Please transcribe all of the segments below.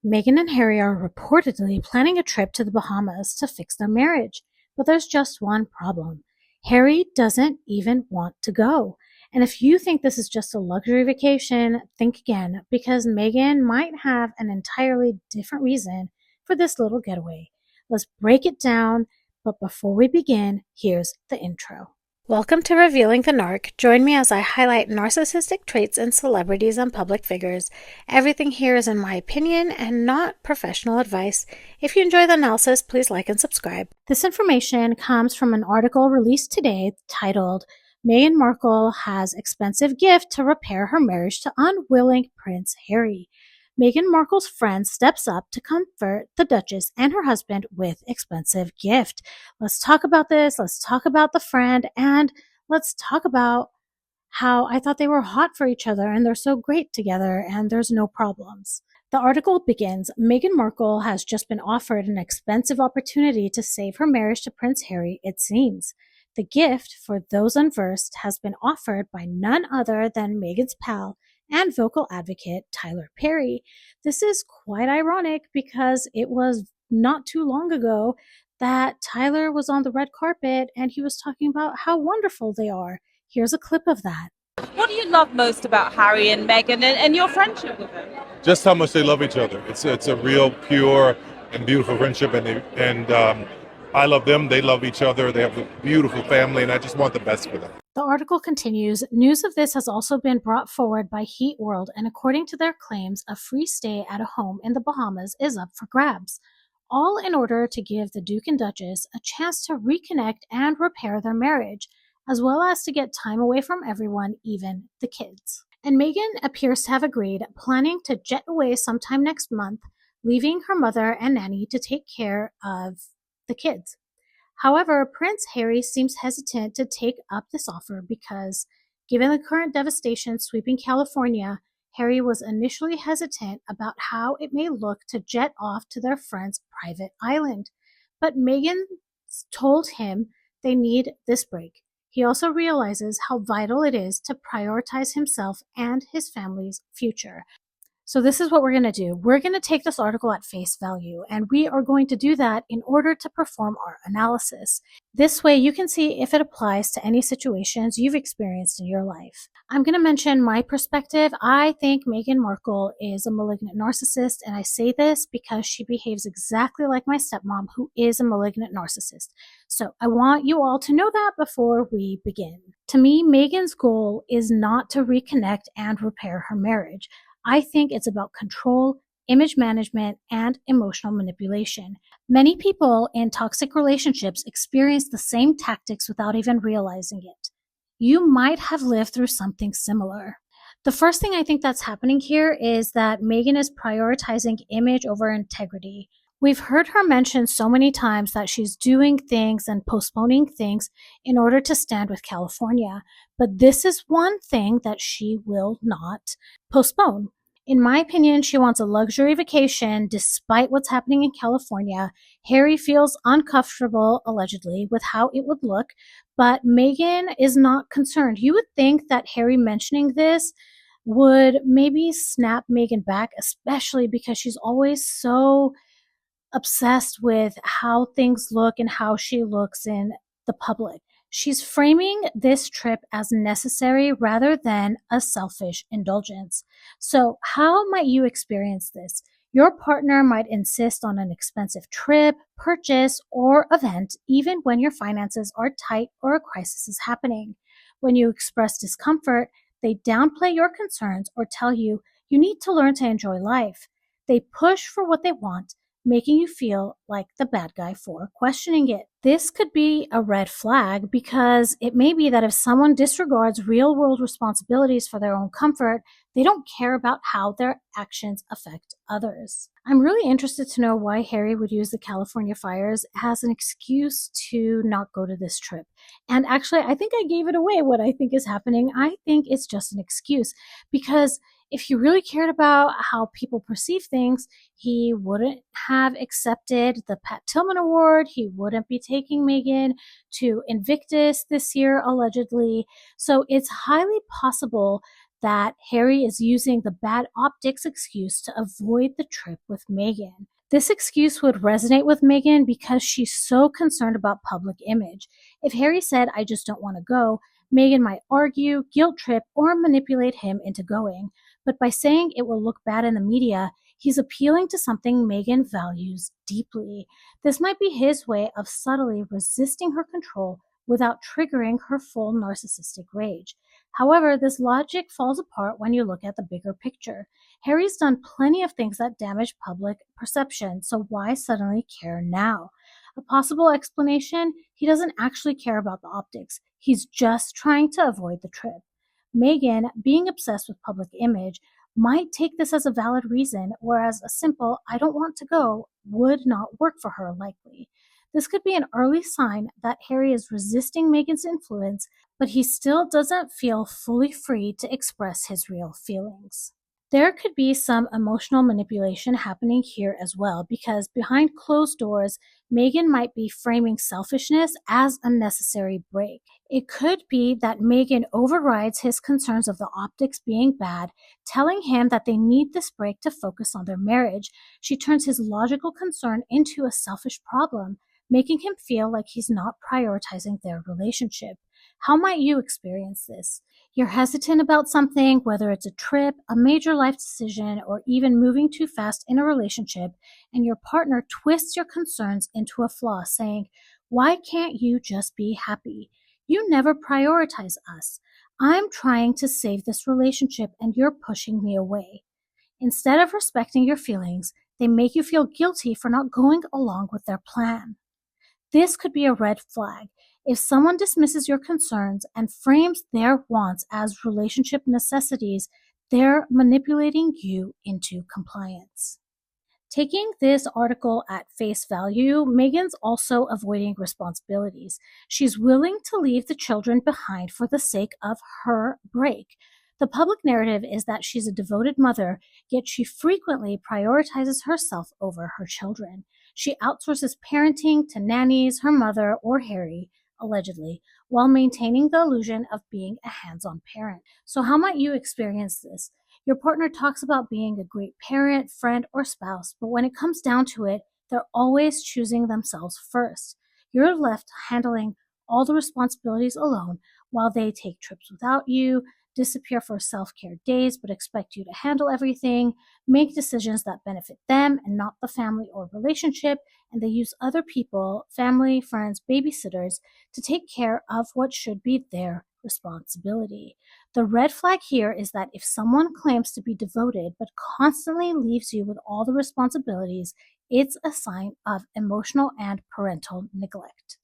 Meghan and Harry are reportedly planning a trip to the Bahamas to fix their marriage, but there's just one problem. Harry doesn't even want to go. And if you think this is just a luxury vacation, think again, because Meghan might have an entirely different reason for this little getaway. Let's break it down, but before we begin, here's the intro. Welcome to Revealing the Narc. Join me as I highlight narcissistic traits in celebrities and public figures. Everything here is in my opinion and not professional advice. If you enjoy the analysis, please like and subscribe. This information comes from an article released today titled, Meghan Markle has expensive gift to repair her marriage to unwilling Prince Harry. Meghan Markle's friend steps up to comfort the Duchess and her husband with expensive gift. Let's talk about this. Let's talk about the friend, and let's talk about how I thought they were hot for each other and they're so great together and there's no problems. The article begins, Meghan Markle has just been offered an expensive opportunity to save her marriage to Prince Harry, it seems. The gift, for those unversed, has been offered by none other than Meghan's pal and vocal advocate Tyler Perry. This is quite ironic because it was not too long ago that Tyler was on the red carpet and he was talking about how wonderful they are. Here's a clip of that. What do you love most about Harry and Meghan and your friendship with them? Just how much they love each other. It's a real pure and beautiful friendship, and I love them. They love each other. They have a beautiful family, and I just want the best for them. The article continues, news of this has also been brought forward by Heat World, and according to their claims, a free stay at a home in the Bahamas is up for grabs, all in order to give the Duke and Duchess a chance to reconnect and repair their marriage, as well as to get time away from everyone, even the kids. And Meghan appears to have agreed, planning to jet away sometime next month, leaving her mother and nanny to take care of the kids. However, Prince Harry seems hesitant to take up this offer because, given the current devastation sweeping California, Harry was initially hesitant about how it may look to jet off to their friend's private island. But Meghan told him they need this break. He also realizes how vital it is to prioritize himself and his family's future. So this is what we're going to do. We're going to take this article at face value, and we are going to do that in order to perform our analysis. This way you can see if it applies to any situations you've experienced in your life. I'm going to mention my perspective. I think Meghan Markle is a malignant narcissist, and I say this because she behaves exactly like my stepmom, who is a malignant narcissist. So I want you all to know that before we begin. To me, Meghan's goal is not to reconnect and repair her marriage. I think it's about control, image management, and emotional manipulation. Many people in toxic relationships experience the same tactics without even realizing it. You might have lived through something similar. The first thing I think that's happening here is that Meghan is prioritizing image over integrity. We've heard her mention so many times that she's doing things and postponing things in order to stand with California. But this is one thing that she will not postpone. In my opinion, she wants a luxury vacation despite what's happening in California. Harry feels uncomfortable, allegedly, with how it would look, but Meghan is not concerned. You would think that Harry mentioning this would maybe snap Meghan back, especially because she's always so obsessed with how things look and how she looks in the public. She's framing this trip as necessary rather than a selfish indulgence. So how might you experience this? Your partner might insist on an expensive trip, purchase, or event, even when your finances are tight or a crisis is happening. When you express discomfort, they downplay your concerns or tell you you need to learn to enjoy life. They push for what they want, making you feel like the bad guy for questioning it. This could be a red flag because it may be that if someone disregards real-world responsibilities for their own comfort, they don't care about how their actions affect others. I'm really interested to know why Harry would use the California fires as an excuse to not go to this trip. And actually, I think I gave it away what I think is happening. I think it's just an excuse because if he really cared about how people perceive things, he wouldn't have accepted the Pat Tillman Award. He wouldn't be taking Meghan to Invictus this year, allegedly. So it's highly possible that Harry is using the bad optics excuse to avoid the trip with Meghan. This excuse would resonate with Meghan because she's so concerned about public image. If Harry said, "I just don't want to go," Meghan might argue, guilt trip, or manipulate him into going. But by saying it will look bad in the media, he's appealing to something Meghan values deeply. This might be his way of subtly resisting her control without triggering her full narcissistic rage. However, this logic falls apart when you look at the bigger picture. Harry's done plenty of things that damage public perception, so why suddenly care now? A possible explanation: he doesn't actually care about the optics. He's just trying to avoid the trip. Meghan, being obsessed with public image, might take this as a valid reason, whereas a simple "I don't want to go" would not work for her likely. This could be an early sign that Harry is resisting Meghan's influence, but he still doesn't feel fully free to express his real feelings. There could be some emotional manipulation happening here as well, because behind closed doors, Meghan might be framing selfishness as a necessary break. It could be that Meghan overrides his concerns of the optics being bad, telling him that they need this break to focus on their marriage. She turns his logical concern into a selfish problem, making him feel like he's not prioritizing their relationship. How might you experience this? You're hesitant about something, whether it's a trip, a major life decision, or even moving too fast in a relationship, and your partner twists your concerns into a flaw, saying, "Why can't you just be happy? You never prioritize us. I'm trying to save this relationship and you're pushing me away." Instead of respecting your feelings, they make you feel guilty for not going along with their plan. This could be a red flag. If someone dismisses your concerns and frames their wants as relationship necessities, they're manipulating you into compliance. Taking this article at face value, Meghan's also avoiding responsibilities. She's willing to leave the children behind for the sake of her break. The public narrative is that she's a devoted mother, yet she frequently prioritizes herself over her children. She outsources parenting to nannies, her mother, or Harry, allegedly, while maintaining the illusion of being a hands-on parent. So how might you experience this? Your partner talks about being a great parent, friend, or spouse, but when it comes down to it, they're always choosing themselves first. You're left handling all the responsibilities alone while they take trips without you, disappear for self-care days but expect you to handle everything, make decisions that benefit them and not the family or relationship, and they use other people, family, friends, babysitters, to take care of what should be their responsibility. The red flag here is that if someone claims to be devoted but constantly leaves you with all the responsibilities, it's a sign of emotional and parental neglect.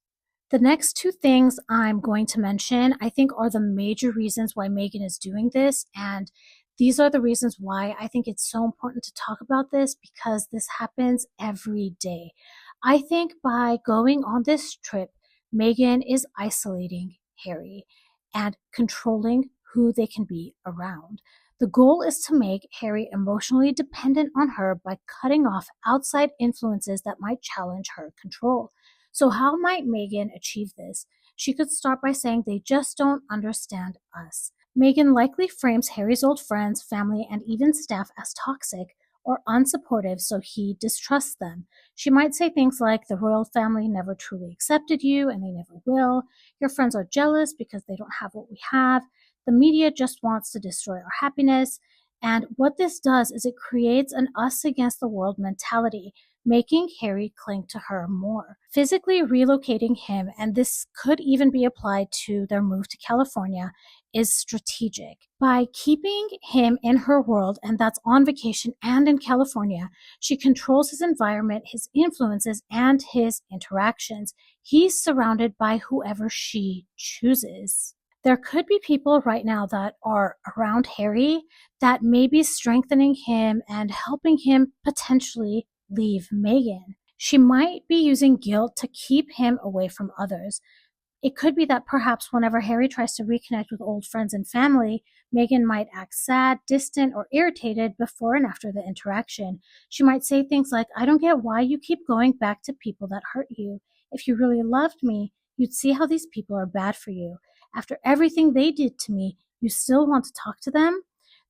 The next two things I'm going to mention, I think, are the major reasons why Meghan is doing this, and these are the reasons why I think it's so important to talk about this, because this happens every day. I think by going on this trip, Meghan is isolating Harry and controlling who they can be around. The goal is to make Harry emotionally dependent on her by cutting off outside influences that might challenge her control. So how might Meghan achieve this? She could start by saying they just don't understand us. Meghan likely frames Harry's old friends, family, and even staff as toxic or unsupportive, so he distrusts them. She might say things like, "The royal family never truly accepted you and they never will. Your friends are jealous because they don't have what we have. The media just wants to destroy our happiness." And what this does is it creates an us against the world mentality, making Harry cling to her more. Physically relocating him, and this could even be applied to their move to California, is strategic. By keeping him in her world, and that's on vacation and in California, she controls his environment, his influences, and his interactions. He's surrounded by whoever she chooses. There could be people right now that are around Harry that may be strengthening him and helping him potentially leave Meghan. She might be using guilt to keep him away from others. It could be that perhaps whenever Harry tries to reconnect with old friends and family, Meghan might act sad, distant, or irritated before and after the interaction. She might say things like, "I don't get why you keep going back to people that hurt you. If you really loved me, you'd see how these people are bad for you. After everything they did to me, you still want to talk to them?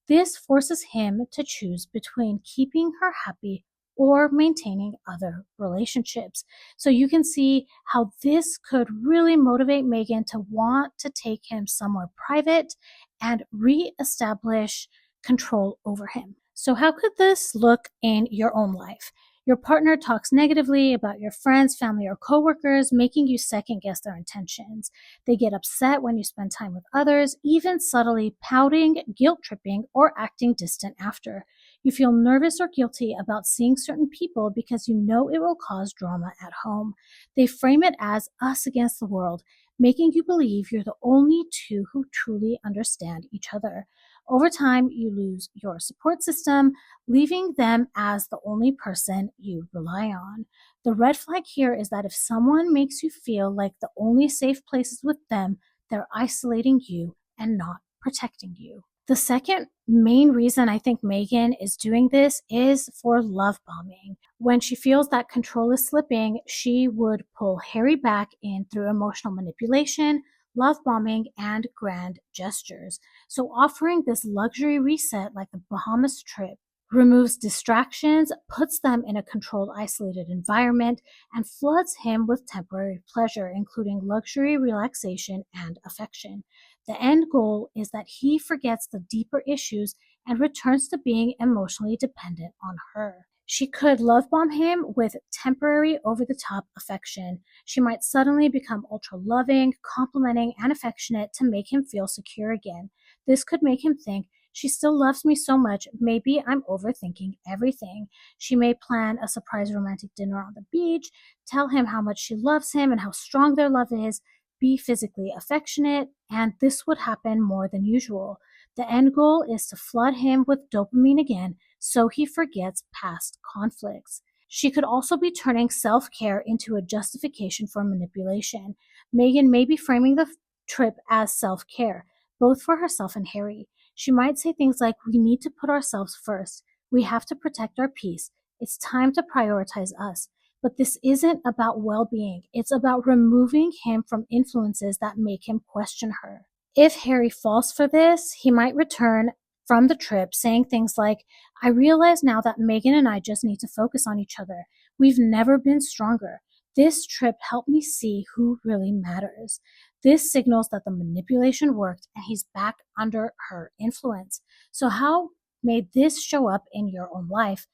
This forces him to choose between keeping her happy or maintaining other relationships. So you can see how this could really motivate Meghan to want to take him somewhere private and reestablish control over him. So how could this look in your own life? Your partner talks negatively about your friends, family, or coworkers, making you second guess their intentions. They get upset when you spend time with others, even subtly pouting, guilt tripping, or acting distant after. You feel nervous or guilty about seeing certain people because you know it will cause drama at home. They frame it as us against the world, making you believe you're the only two who truly understand each other. Over time, you lose your support system, leaving them as the only person you rely on. The red flag here is that if someone makes you feel like the only safe place is with them, they're isolating you and not protecting you. The second main reason I think Meghan is doing this is for love bombing. When she feels that control is slipping, she would pull Harry back in through emotional manipulation, love bombing, and grand gestures. So offering this luxury reset like the Bahamas trip removes distractions, puts them in a controlled, isolated environment, and floods him with temporary pleasure, including luxury, relaxation, and affection. The end goal is that he forgets the deeper issues and returns to being emotionally dependent on her. She could love bomb him with temporary over-the-top affection. She might suddenly become ultra-loving, complimenting, and affectionate to make him feel secure again. This could make him think, she still loves me so much, maybe I'm overthinking everything. She may plan a surprise romantic dinner on the beach, tell him how much she loves him and how strong their love is, be physically affectionate, and this would happen more than usual. The end goal is to flood him with dopamine again so he forgets past conflicts. She could also be turning self-care into a justification for manipulation. Meghan may be framing the trip as self-care, both for herself and Harry. She might say things like, we need to put ourselves first. We have to protect our peace. It's time to prioritize us. But this isn't about well-being. It's about removing him from influences that make him question her. If Harry falls for this, he might return from the trip saying things like, I realize now that Meghan and I just need to focus on each other. We've never been stronger. This trip helped me see who really matters. This signals that the manipulation worked and he's back under her influence. So how may this show up in your own life?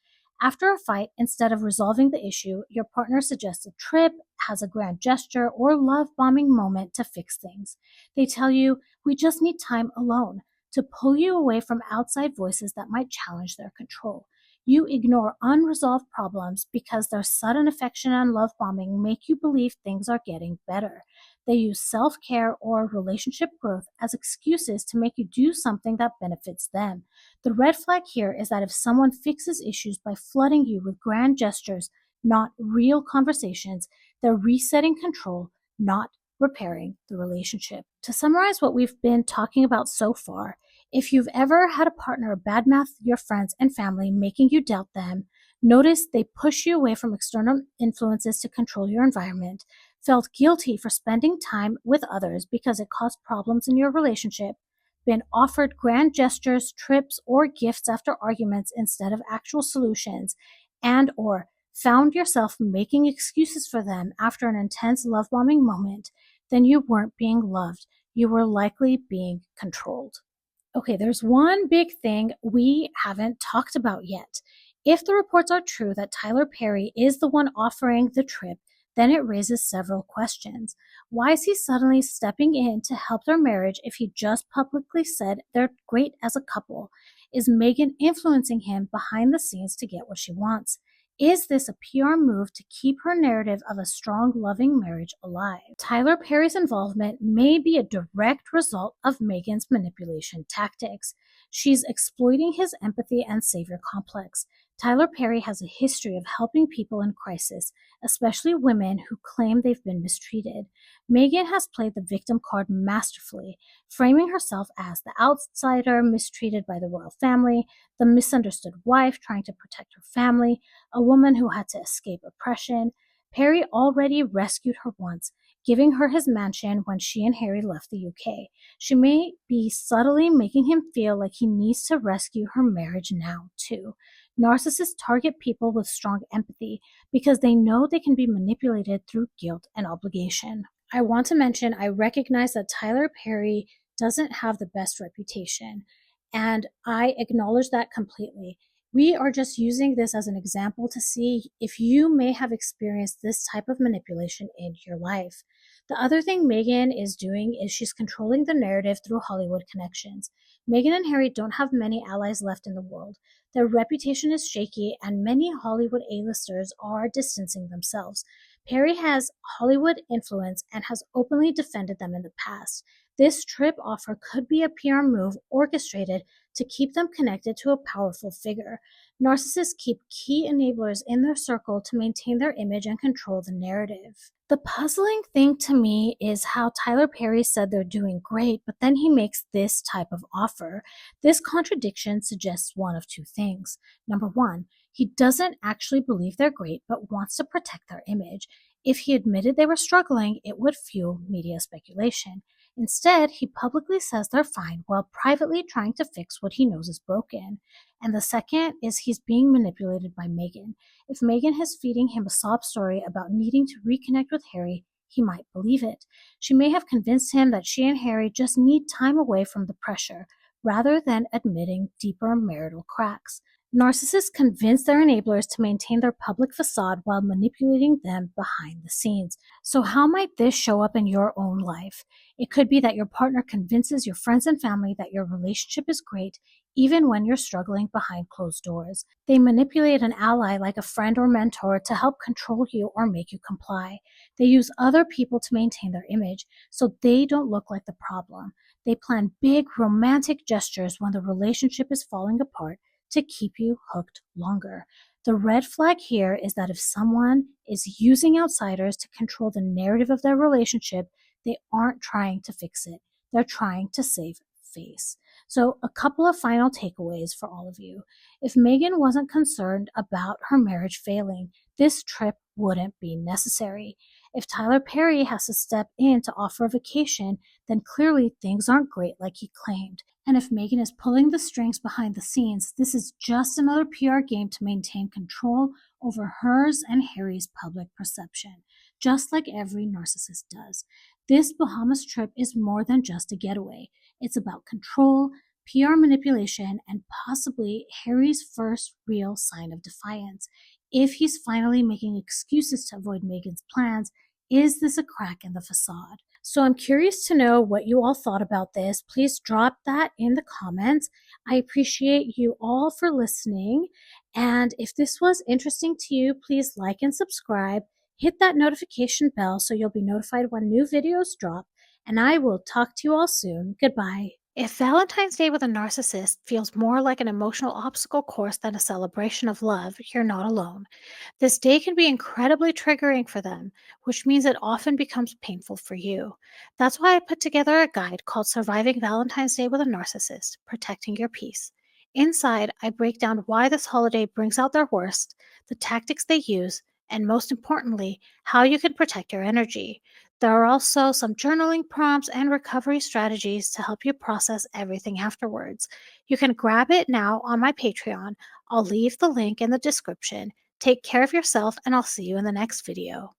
After a fight, instead of resolving the issue, your partner suggests a trip, has a grand gesture, or love bombing moment to fix things. They tell you, we just need time alone, to pull you away from outside voices that might challenge their control. You ignore unresolved problems because their sudden affection and love bombing make you believe things are getting better. They use self-care or relationship growth as excuses to make you do something that benefits them. The red flag here is that if someone fixes issues by flooding you with grand gestures, not real conversations, they're resetting control, not repairing the relationship. To summarize what we've been talking about so far, if you've ever had a partner badmouth your friends and family, making you doubt them, notice they push you away from external influences to control your environment, felt guilty for spending time with others because it caused problems in your relationship, been offered grand gestures, trips, or gifts after arguments instead of actual solutions, and or found yourself making excuses for them after an intense love bombing moment, then you weren't being loved. You were likely being controlled. Okay, there's one big thing we haven't talked about yet. If the reports are true that Tyler Perry is the one offering the trip, then it raises several questions. Why is he suddenly stepping in to help their marriage if he just publicly said they're great as a couple? Is Meghan influencing him behind the scenes to get what she wants? Is this a PR move to keep her narrative of a strong, loving marriage alive? Tyler Perry's involvement may be a direct result of Meghan's manipulation tactics. She's exploiting his empathy and savior complex. Tyler Perry has a history of helping people in crisis, especially women who claim they've been mistreated. Meghan has played the victim card masterfully, framing herself as the outsider mistreated by the royal family, the misunderstood wife trying to protect her family, a woman who had to escape oppression. Perry already rescued her once. giving her his mansion when she and Harry left the UK. She may be subtly making him feel like he needs to rescue her marriage now, too. Narcissists target people with strong empathy because they know they can be manipulated through guilt and obligation. I want to mention I recognize that Tyler Perry doesn't have the best reputation, and I acknowledge that completely. We are just using this as an example to see if you may have experienced this type of manipulation in your life. The other thing Meghan is doing is she's controlling the narrative through Hollywood connections. Meghan and Harry don't have many allies left in the world. Their reputation is shaky, and many Hollywood A-listers are distancing themselves. Perry has Hollywood influence and has openly defended them in the past. This trip offer could be a PR move orchestrated to keep them connected to a powerful figure. Narcissists keep key enablers in their circle to maintain their image and control the narrative. The puzzling thing to me is how Tyler Perry said they're doing great, but then he makes this type of offer. This contradiction suggests one of two things. Number one, he doesn't actually believe they're great, but wants to protect their image. If he admitted they were struggling, it would fuel media speculation. Instead, he publicly says they're fine while privately trying to fix what he knows is broken. And the second is he's being manipulated by Meghan. If Meghan is feeding him a sob story about needing to reconnect with Harry, he might believe it. She may have convinced him that she and Harry just need time away from the pressure, rather than admitting deeper marital cracks. Narcissists convince their enablers to maintain their public facade while manipulating them behind the scenes. So how might this show up in your own life? It could be that your partner convinces your friends and family that your relationship is great, even when you're struggling behind closed doors. They manipulate an ally like a friend or mentor to help control you or make you comply. They use other people to maintain their image, so they don't look like the problem. They plan big romantic gestures when the relationship is falling apart to keep you hooked longer. The red flag here is that if someone is using outsiders to control the narrative of their relationship, they aren't trying to fix it. They're trying to save face. So a couple of final takeaways for all of you. If Meghan wasn't concerned about her marriage failing, this trip wouldn't be necessary. If Tyler Perry has to step in to offer a vacation, then clearly things aren't great like he claimed. And if Meghan is pulling the strings behind the scenes, this is just another PR game to maintain control over hers and Harry's public perception, just like every narcissist does. This Bahamas trip is more than just a getaway. It's about control, PR manipulation, and possibly Harry's first real sign of defiance. If he's finally making excuses to avoid Meghan's plans, is this a crack in the facade? So I'm curious to know what you all thought about this. Please drop that in the comments. I appreciate you all for listening. And if this was interesting to you, please like and subscribe. Hit that notification bell so you'll be notified when new videos drop. And I will talk to you all soon. Goodbye. If Valentine's Day with a narcissist feels more like an emotional obstacle course than a celebration of love, you're not alone. This day can be incredibly triggering for them, which means it often becomes painful for you. That's why I put together a guide called Surviving Valentine's Day with a Narcissist, Protecting Your Peace. Inside, I break down why this holiday brings out their worst, the tactics they use, and most importantly, how you can protect your energy. There are also some journaling prompts and recovery strategies to help you process everything afterwards. You can grab it now on my Patreon. I'll leave the link in the description. Take care of yourself, and I'll see you in the next video.